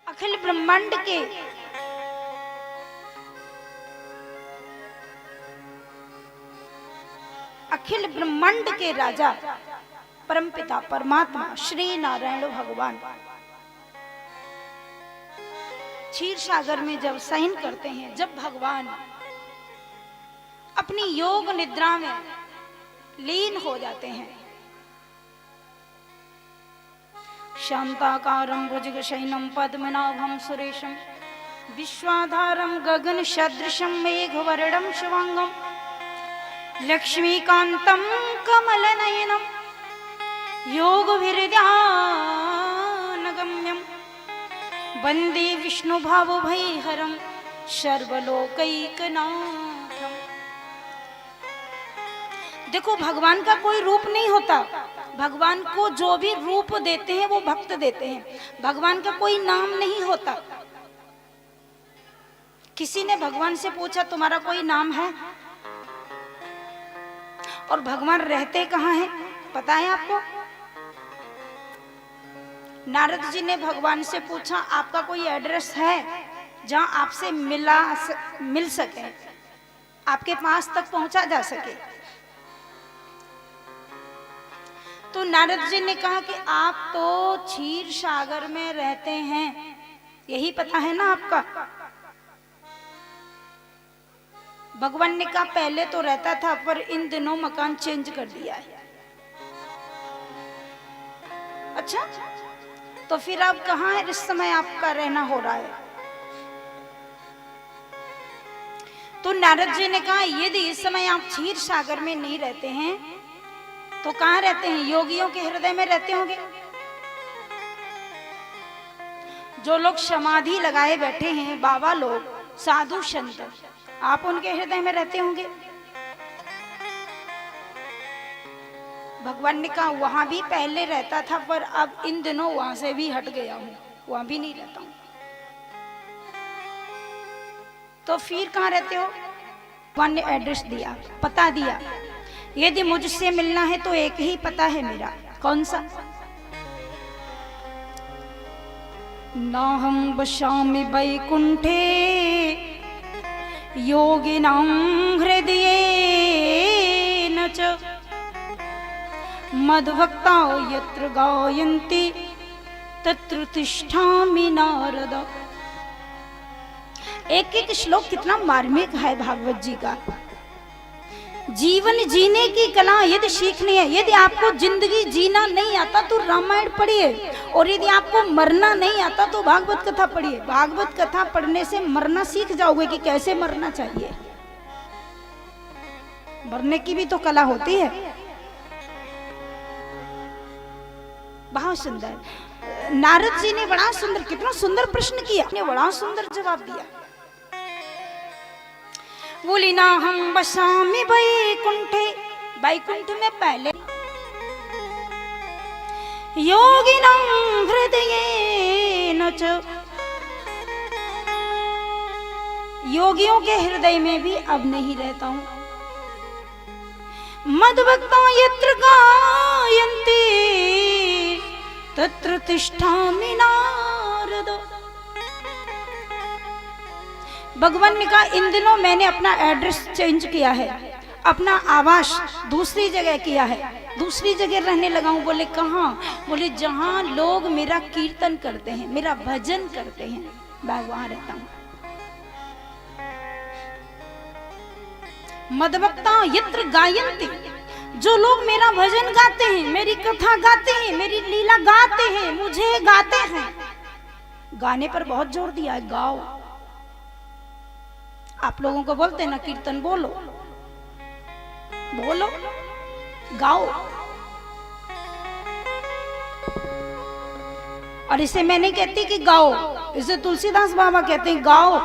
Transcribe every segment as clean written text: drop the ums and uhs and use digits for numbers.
अखिल ब्रह्मांड के अखिल ब्रह्मांड के राजा परमपिता परमात्मा श्री नारायण भगवान क्षीर सागर में जब शयन करते हैं, जब भगवान अपनी योग निद्रा में लीन हो जाते हैं, शांताकारं भुजगशयनं पद्मनाभं सुरेशं विश्वाधारं गगन सदृशं मेघवर्णं शुभांगं लक्ष्मीकान्तं कमलनयनं योगभिर्ध्यानगम्यं वन्दे विष्णुभावभयहरं सर्वलोकैकनाथं। देखो, भगवान का कोई रूप नहीं होता। भगवान को जो भी रूप देते हैं वो भक्त देते हैं। भगवान का कोई नाम नहीं होता। किसी ने भगवान से पूछा तुम्हारा कोई नाम है? और भगवान रहते कहाँ हैं पता है आपको? नारद जी ने भगवान से पूछा आपका कोई एड्रेस है जहां आपसे मिल सके, आपके पास तक पहुंचा जा सके? तो नारद जी ने कहा कि आप तो क्षीर सागर में रहते हैं, यही पता है ना आपका? भगवान ने कहा पहले तो रहता था पर इन दिनों मकान चेंज कर दिया है। अच्छा, तो फिर आप कहाँ है इस समय आपका रहना हो रहा है? तो नारद जी ने कहा यदि इस समय आप क्षीर सागर में नहीं रहते हैं तो कहाँ रहते हैं? योगियों के हृदय में रहते होंगे। जो लोग समाधि लगाए बैठे हैं, बाबा लोग, साधु संत, आप उनके हृदय में रहते होंगे। भगवान ने कहा वहां भी पहले रहता था पर अब इन दिनों वहां से भी हट गया हूं, वहां भी नहीं रहता हूं। तो फिर कहाँ रहते हो? भगवान ने एड्रेस दिया, पता दिया। यदि मुझसे मिलना है तो एक ही पता है मेरा। कौन सा? नाहं वशामि वैकुंठे योगिनां हृदयेन च मद्भक्ता यत्र गायन्ति तत्र तिष्ठामि नारद। एक एक श्लोक कितना मार्मिक है भागवत जी का। जीवन जीने की कला यदि सीखनी है, यदि आपको जिंदगी जीना नहीं आता तो रामायण पढ़िए, और यदि आपको मरना नहीं आता तो भागवत कथा पढ़िए। भागवत कथा पढ़ने से मरना सीख जाओगे कि कैसे मरना चाहिए। मरने की भी तो कला होती है। बहुत सुंदर नारद जी ने बड़ा सुंदर, कितना सुंदर प्रश्न किया, ने बड़ा सुंदर जवाब दिया। बोली ना हम बसामी वैकुंठे, वैकुंठ में पहले योगिनां हृदयेन च, योगियों के हृदय में भी अब नहीं रहता हूं। मद्भक्ता यत्र गायन्ति तत्र तिष्ठामि नारद। भगवान ने कहा इन दिनों मैंने अपना एड्रेस चेंज किया है, अपना आवास दूसरी जगह किया है, दूसरी जगह रहने लगा हूं। बोले कहाँ? बोले जहां लोग मेरा कीर्तन करते हैं, मेरा भजन करते हैं, मैं वहां रहता हूं। मद्भक्ता यत्र गायन्ति, जो लोग मेरा भजन गाते हैं, मेरी कथा गाते हैं, मेरी लीला गाते हैं, मुझे गाते हैं। गाने पर बहुत जोर दिया है, गाओ। आप लोगों को बोलते हैं ना कीर्तन बोलो, बोलो, गाओ। और इसे मैं नहीं कहती कि गाओ, इसे तुलसीदास बाबा कहते हैं गाओ।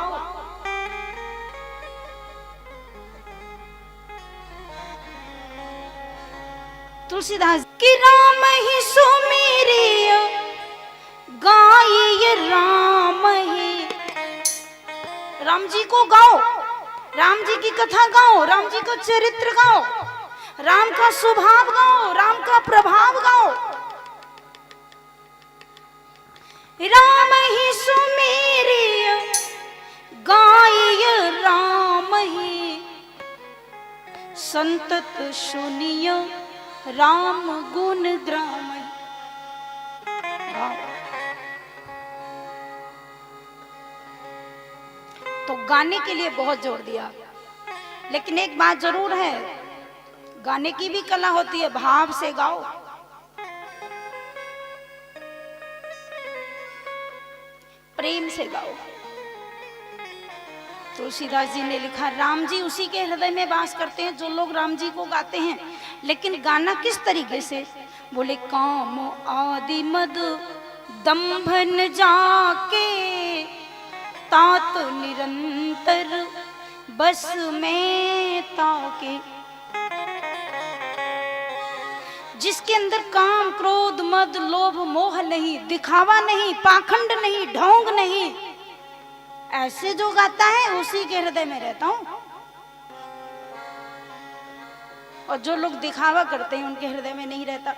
तुलसीदास कि राम ही सुमेरिय गाय राम ही राम जी को गाओ, राम जी की कथा गाओ, राम जी का चरित्र गाओ, राम का स्वभाव गाओ, राम का प्रभाव गाओ। राम ही सुमेरिय गाय राम ही, संतत सुनिय राम गुण ग्राम। तो गाने के लिए बहुत जोर दिया, लेकिन एक बात जरूर है, गाने की भी कला होती है, भाव से गाओ। प्रेम से गाओ। तुलसीदास जी ने लिखा, राम जी उसी के हृदय में वास करते हैं जो लोग राम जी को गाते हैं। लेकिन गाना किस तरीके से? बोले काम आदि मद दंभन जाके, तात निरंतर बस में ताके। जिसके अंदर काम क्रोध मद लोभ मोह नहीं, दिखावा नहीं, पाखंड नहीं, ढोंग नहीं, ऐसे जो गाता है उसी के हृदय में रहता हूं। और जो लोग दिखावा करते हैं उनके हृदय में नहीं रहता।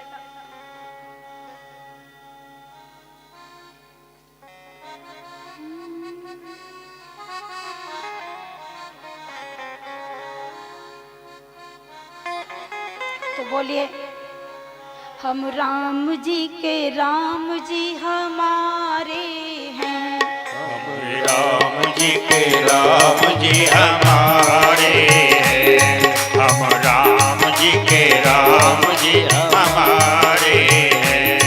तो बोलिए, हम राम जी के राम जी हमारे हैं, हम राम जी के राम जी हमारे हैं, हम राम जी के राम जी हमारे हैं।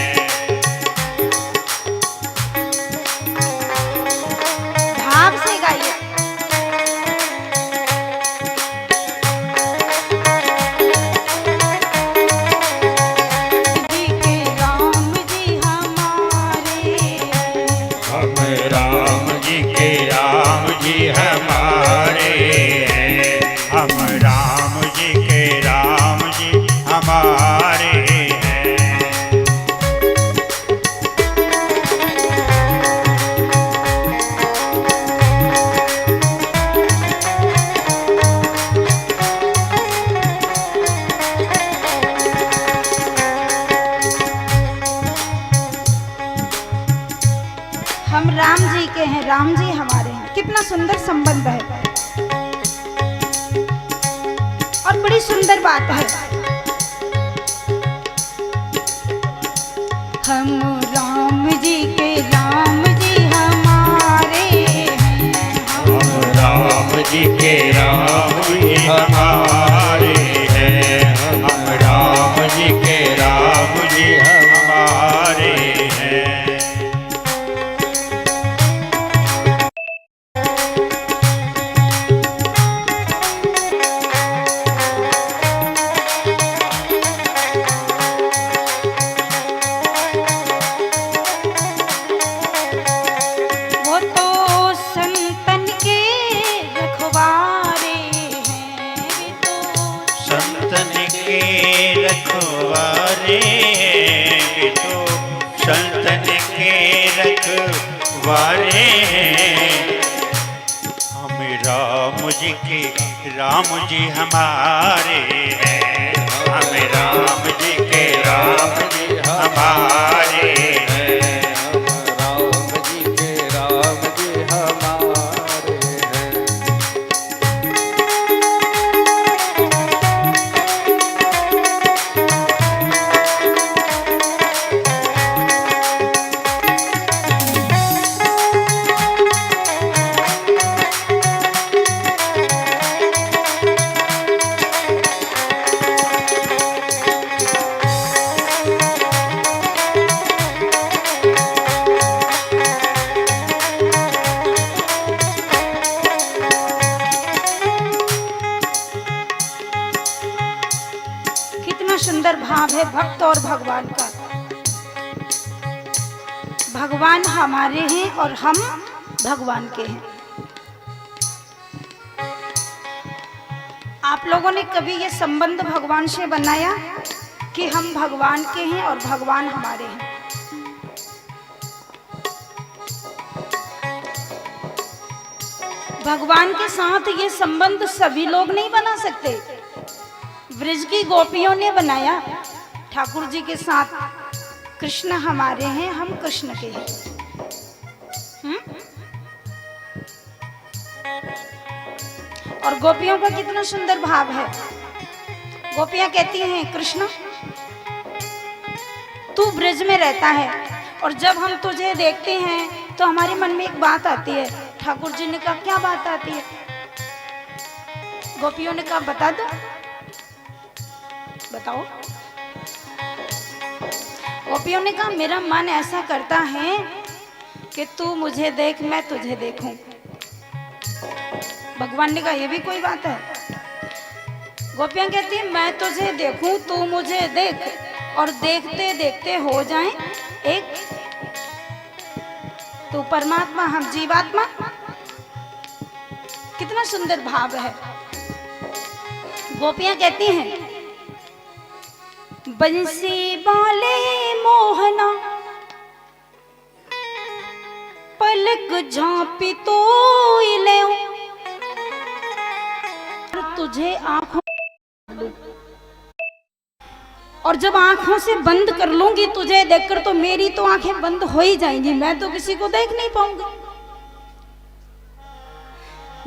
भाव से गाइए। हम राम जी के हैं, राम जी हमारे हैं। कितना सुंदर संबंध है और बड़ी सुंदर बात है। हम राम जी के राम जी हमारे हैं, हम राम जी के राम जी हमारे हैं, हम राम जी के राम जी हमारे हैं। संतन के रखवारे हैं, हम राम जी के राम जी हमारे हैं, हम राम जी के राम जी हमारे हैं, हम राम जी के राम जी हमारे हैं। सुंदर भाव है भक्त और भगवान का। भगवान हमारे हैं और हम भगवान के हैं। आप लोगों ने कभी ये संबंध भगवान से बनाया कि हम भगवान के हैं और भगवान हमारे हैं? भगवान के साथ ये संबंध सभी लोग नहीं बना सकते। ब्रज की गोपियों ने बनाया, ठाकुर जी के साथ। कृष्ण हमारे हैं, हम कृष्ण के हैं। और गोपियों का कितना सुंदर भाव है। गोपियां कहती हैं, कृष्ण तू ब्रज में रहता है, और जब हम तुझे देखते हैं तो हमारे मन में एक बात आती है। ठाकुर जी ने कहा, क्या बात आती है? गोपियों ने कहा, बता दो, बताओ। गोपियों ने कहा, मेरा मन ऐसा करता है कि तू मुझे देख, मैं तुझे देखूं। भगवान ने कहा, ये भी कोई बात है? गोपियां कहती हैं, मैं तुझे देखूं, तू मुझे देख, और देखते देखते हो जाएं एक। तू परमात्मा, हम जीवात्मा। कितना सुंदर भाव है। गोपियां कहती हैं, बंसी वाले मोहना पलक झांपी तो ले, तुझे आंखों, और जब आंखों से बंद कर लूंगी तुझे देखकर, तो मेरी तो आंखें बंद हो ही जाएंगी, मैं तो किसी को देख नहीं पाऊंगी।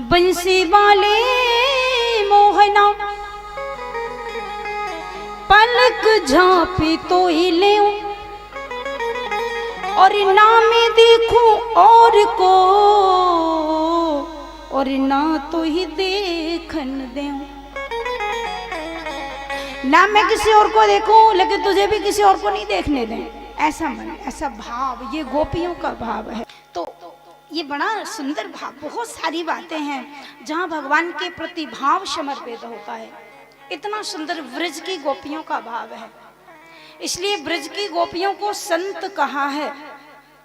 बंसी वाले मोहना पलक झांपी तो ही ले, और ना मैं देखूं और को, और ना तो ही देखन देऊं। ना मैं किसी और को देखूं, लेकिन तुझे भी किसी और को नहीं देखने दें। ऐसा मन, ऐसा भाव, ये गोपियों का भाव है। तो ये बड़ा सुंदर भाव। बहुत सारी बातें हैं जहाँ भगवान के प्रति भाव समर्पित होता है। इतना सुंदर ब्रज की गोपियों का भाव है, इसलिए ब्रज की गोपियों को संत कहा है।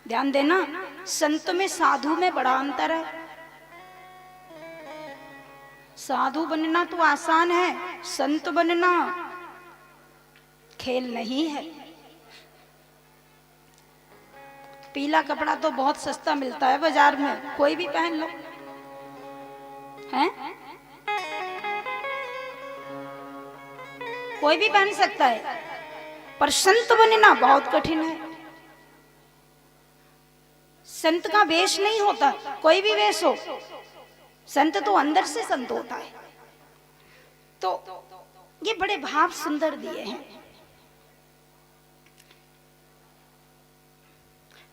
ध्यान देना, संत में साधु में बड़ा अंतर है। साधु बनना तो आसान है, संत बनना खेल नहीं है। पीला कपड़ा तो बहुत सस्ता मिलता है बाजार में, कोई भी पहन लो, हैं? कोई भी पहन सकता है, पर संत बनना बहुत कठिन है। संत का वेश नहीं होता, कोई भी वेश हो, संत तो अंदर से संत होता है। तो ये बड़े भाव सुंदर दिए हैं।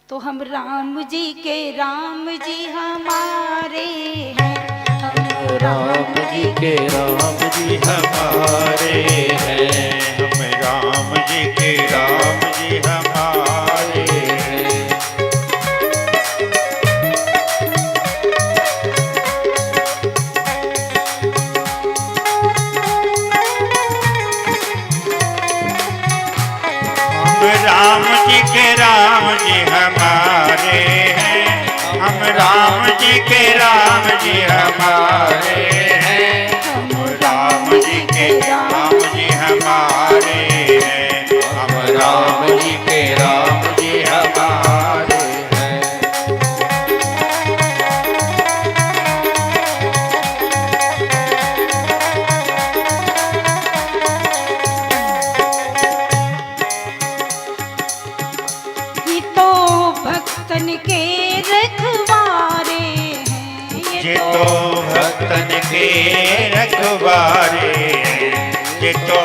तो हम राम जी के राम जी हमारे हैं, हम राम जी के राम जी हमारे हैं, हम राम जी के राम जी हमारे हैं। राम जी के राम जी हमारे हैं, हम राम जी के राम जी हमारे हैं, हम राम जी के राम जी हमारे हैं, हम राम जी के राम जी हमारे हैं। भक्तन के रखवारे हैं, ये तो भक्तन के रखवारे हैं, ये तो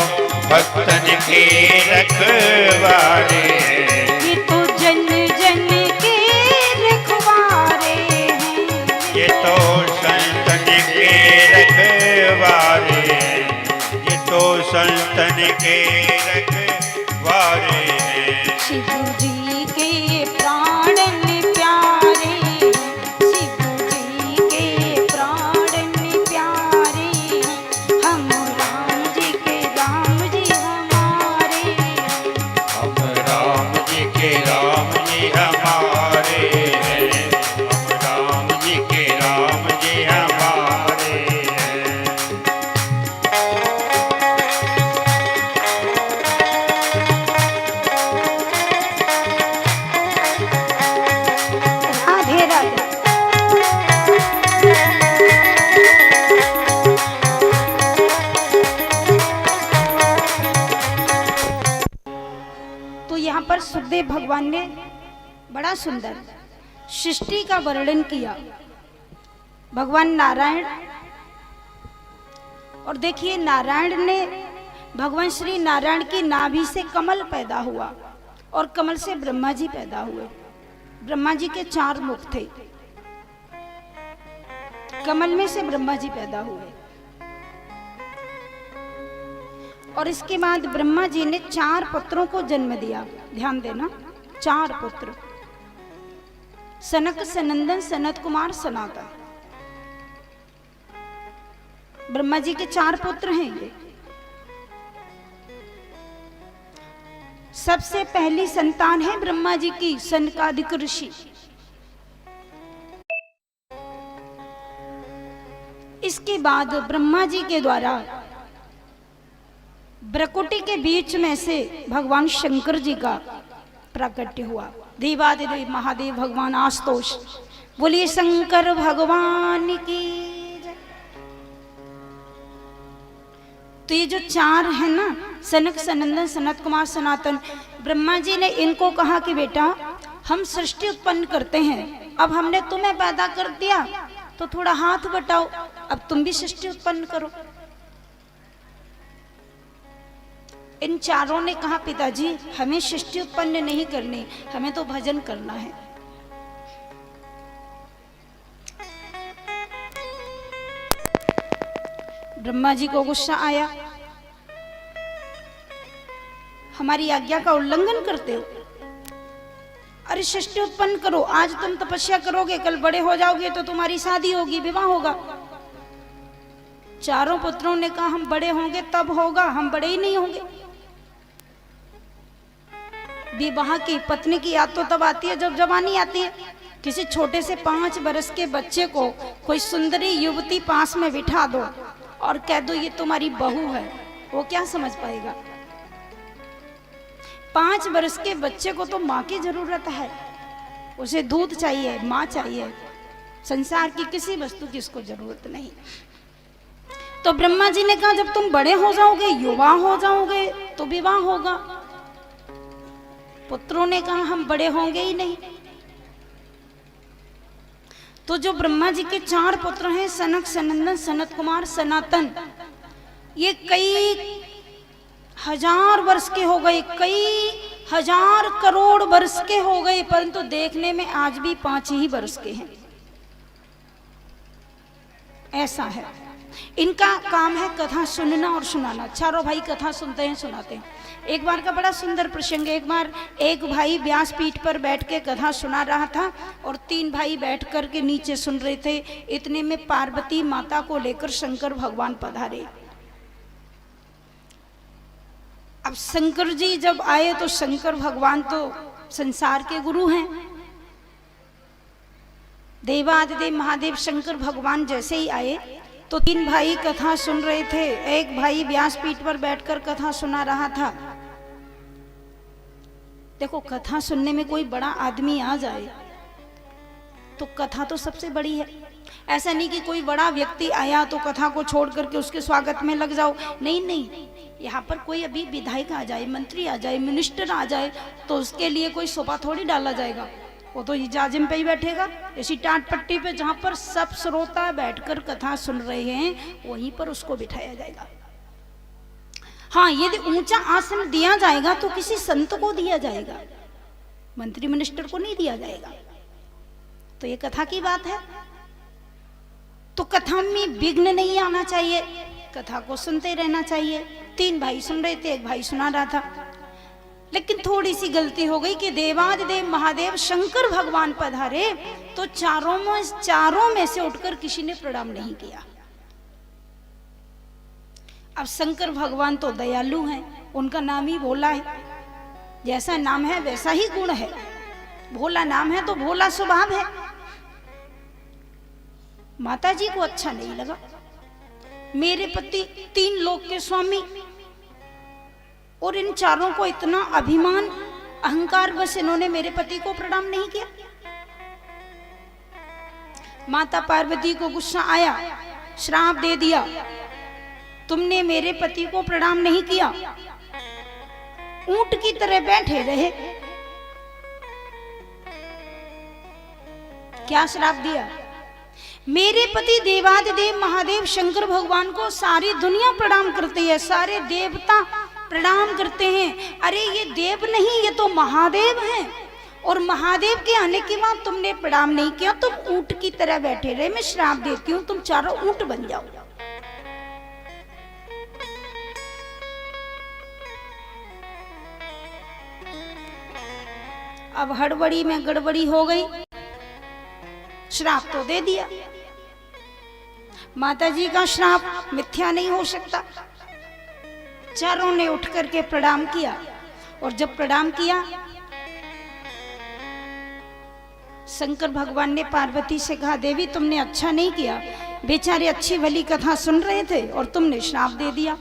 भक्तन के रखवारे हैं, ये तो जन जन के रखवारे हैं, ये तो संतन के रखवारे हैं, ये तो संतन के रखवारे हैं। शिव जी के प्राणन प्यारे, शिव जी के प्राणन प्यारे, हम राम जी के राम जी हमारे, हम राम जी के राम जी हमारे हैं, हम राम जी के राम जी हमारे हैं। में भगवान ने बड़ा सुंदर सृष्टि का वर्णन किया। भगवान नारायण, और देखिए नारायण ने, भगवान श्री नारायण की नाभि से कमल पैदा हुआ और कमल से ब्रह्मा जी पैदा हुए। ब्रह्मा जी के 4 मुख थे, कमल में से ब्रह्मा जी पैदा हुए। और इसके बाद ब्रह्मा जी ने 4 पुत्रों को जन्म दिया। ध्यान देना, 4 पुत्र, सनक, सनंदन, सनत कुमार, सनातन। ब्रह्मा जी के 4 पुत्र हैं ये। सबसे पहली संतान है ब्रह्मा जी की सनकादिक ऋषि। इसके बाद ब्रह्मा जी के द्वारा ब्रकुटी के बीच में से भगवान शंकर जी का प्राकट्य हुआ। देवादिदेव महादेव भगवान आशुतोष, बोलिए शंकर भगवान की जय। तो ये जो 4 है ना, सनक, सनंदन, सनत कुमार, सनातन, ब्रह्मा जी ने इनको कहा कि बेटा हम सृष्टि उत्पन्न करते हैं, अब हमने तुम्हें पैदा कर दिया तो थोड़ा हाथ बटाओ, अब तुम भी सृष्टि उत्पन्न करो। इन 4 ने कहा पिताजी हमें सृष्टि उत्पन्न नहीं करनी, हमें तो भजन करना है। ब्रह्मा जी को गुस्सा आया, हमारी आज्ञा का उल्लंघन करते हो, अरे सृष्टि उत्पन्न करो, आज तुम तपस्या करोगे, कल बड़े हो जाओगे तो तुम्हारी शादी होगी, विवाह होगा। 4 पुत्रों ने कहा हम बड़े होंगे तब होगा, हम बड़े ही नहीं होंगे। विवाह की, पत्नी की याद तो तब आती है जब जवानी आती है। किसी छोटे से 5 बरस के बच्चे को कोई सुंदरी युवती पास में बिठा दो और कह दो ये तुम्हारी बहू है, वो क्या समझ पाएगा? 5 बरस के बच्चे को तो माँ की जरूरत है, उसे दूध चाहिए, माँ चाहिए, संसार की किसी वस्तु की उसको जरूरत नहीं। तो ब्रह्मा जी ने कहा जब तुम बड़े हो जाओगे, युवा हो जाओगे तो विवाह होगा। पुत्रों ने कहा हम बड़े होंगे ही नहीं। तो जो ब्रह्मा जी के 4 पुत्र हैं, सनक, सनंदन, सनत कुमार, सनातन, ये कई हजार वर्ष के हो गए, कई हजार करोड़ वर्ष के हो गए, परंतु देखने में आज भी 5 ही वर्ष के हैं। ऐसा है, इनका काम है कथा सुनना और सुनाना। 4 भाई कथा सुनते हैं, सुनाते हैं। एक बार का बड़ा सुंदर प्रसंग है। एक बार एक भाई व्यासपीठ पर बैठ के कथा सुना रहा था और 3 भाई बैठ कर के नीचे सुन रहे थे। इतने में पार्वती माता को लेकर शंकर भगवान पधारे। अब शंकर जी जब आए तो शंकर भगवान तो संसार के गुरु हैं। देवादिदेव महादेव शंकर भगवान जैसे ही आए तो 3 भाई कथा सुन रहे थे। एक भाई व्यासपीठ पर बैठकर कथा सुना रहा था। देखो, कथा सुनने में कोई बड़ा आदमी आ जाए तो कथा तो सबसे बड़ी है। ऐसा नहीं कि कोई बड़ा व्यक्ति आया तो कथा को छोड़ करके उसके स्वागत में लग जाओ। नहीं नहीं, यहाँ पर कोई अभी विधायक आ जाए, मंत्री आ जाए, मिनिस्टर आ जाए तो उसके लिए कोई सोफा थोड़ी डाला जाएगा। वो तो जाजिम पे ही बैठेगा, ऐसी टाट पट्टी पे जहाँ पर सब श्रोता बैठकर कथा सुन रहे हैं वहीं पर उसको बिठाया जाएगा। हाँ, यदि ऊंचा आसन दिया जाएगा तो किसी संत को दिया जाएगा, मंत्री मिनिस्टर को नहीं दिया जाएगा। तो ये कथा की बात है। तो कथा में विघ्न नहीं आना चाहिए, कथा को सुनते रहना चाहिए। 3 भाई सुन रहे थे, एक भाई सुना रहा था। लेकिन थोड़ी सी गलती हो गई कि देवादिदेव महादेव शंकर भगवान पधारे तो चारों में से उठकर किसी ने प्रणाम नहीं किया। अब शंकर भगवान तो दयालु हैं, उनका नाम ही भोला है। जैसा नाम है वैसा ही गुण है। भोला नाम है तो भोला स्वभाव है। माता जी को अच्छा नहीं लगा, मेरे पति 3 लोक के स्वामी और इन 4 को इतना अभिमान अहंकार, बस इन्होंने मेरे पति को प्रणाम नहीं किया। माता पार्वती को गुस्सा आया, श्राप दे दिया, तुमने मेरे पति को प्रणाम नहीं किया, ऊंट की तरह बैठे रहे, क्या श्राप दिया? मेरे पति देवादिदेव महादेव शंकर भगवान को सारी दुनिया प्रणाम करती है, सारे देवता प्रणाम करते हैं। अरे ये देव नहीं, ये तो महादेव हैं। और महादेव के आने के बाद तुमने प्रणाम नहीं किया, तुम ऊंट की तरह बैठे रहे। मैं श्राप देती हूँ, तुम चारों ऊंट बन जाओ। अब हड़बड़ी में गड़बड़ी हो गई, श्राप तो दे दिया। माता जी का श्राप मिथ्या नहीं हो सकता। चारों ने उठ करके प्रणाम किया, और जब प्रणाम किया, शंकर भगवान ने पार्वती से कहा, देवी तुमने अच्छा नहीं किया, बेचारे अच्छी भली कथा सुन रहे थे और तुमने श्राप दे दिया।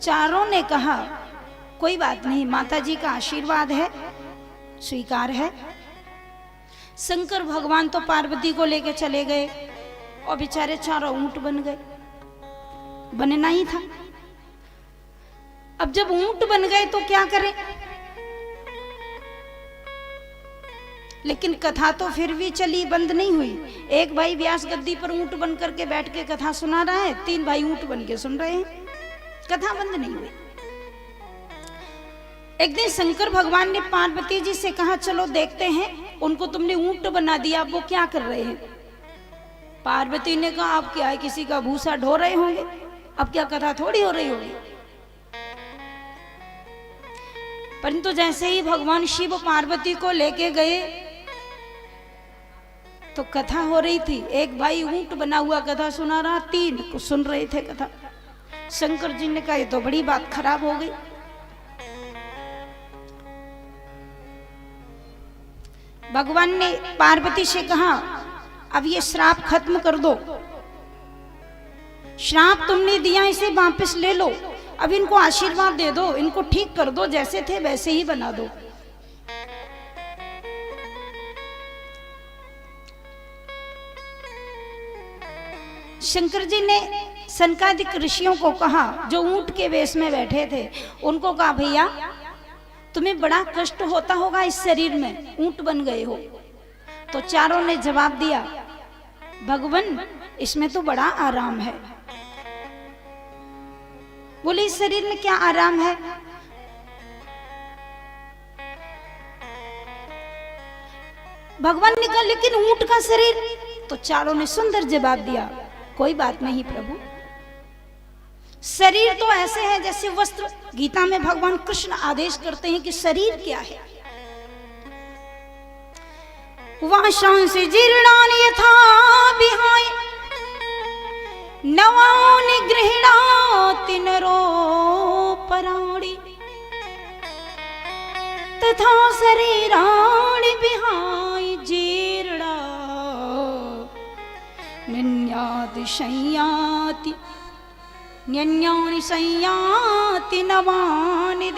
चारों ने कहा कोई बात नहीं, माता जी का आशीर्वाद है, स्वीकार है। शंकर भगवान तो पार्वती को लेके चले गए और बेचारे चारों ऊंट बन गए। बनना ही था। अब जब ऊंट बन गए तो क्या करें? लेकिन कथा तो फिर भी चली, बंद नहीं हुई। एक भाई व्यास गद्दी पर ऊंट बन करके बैठ के कथा सुना रहा है, 3 भाई ऊंट बन के सुन रहे हैं, कथा बंद नहीं हुई। एक दिन शंकर भगवान ने पार्वती जी से कहा, चलो देखते हैं, उनको तुमने ऊंट बना दिया, अब वो क्या कर रहे हैं? पार्वती ने कहा, आप क्या है, किसी का भूसा ढो रहे होंगे, अब क्या कथा थोड़ी हो रही होगी। परंतु जैसे ही भगवान शिव पार्वती को लेके गए तो कथा हो रही थी। एक भाई ऊंट बना हुआ कथा सुना रहा, 3 सुन रहे थे कथा। शंकर जी ने कहा, ये तो बड़ी बात खराब हो गई। भगवान ने पार्वती से कहा, अब ये श्राप खत्म कर दो, श्राप तुमने दिया इसे वापस ले लो, अब इनको आशीर्वाद दे दो, इनको ठीक कर दो, जैसे थे वैसे ही बना दो। शंकर जी ने सनकादिक ऋषियों को कहा, जो ऊंट के वेश में बैठे थे, उनको कहा, भैया तुम्हें बड़ा कष्ट होता होगा इस शरीर में, ऊंट बन गए हो। तो चारों ने जवाब दिया, भगवान इसमें तो बड़ा आराम है। बोले, इस शरीर में क्या आराम है? भगवान ने कहा, लेकिन ऊंट का शरीर। तो चारों ने सुंदर जवाब दिया, कोई बात नहीं प्रभु, शरीर तो ऐसे है जैसे वस्त्र। गीता में भगवान कृष्ण आदेश करते हैं कि शरीर क्या है। वाशांसि जीर्णानि यथा विहाय नवानि गृह्णाति नरोपराणि तथा शरीराणि विहाय जीर्णा नन्याति संयाति न्यन्यानि संयाति नवानि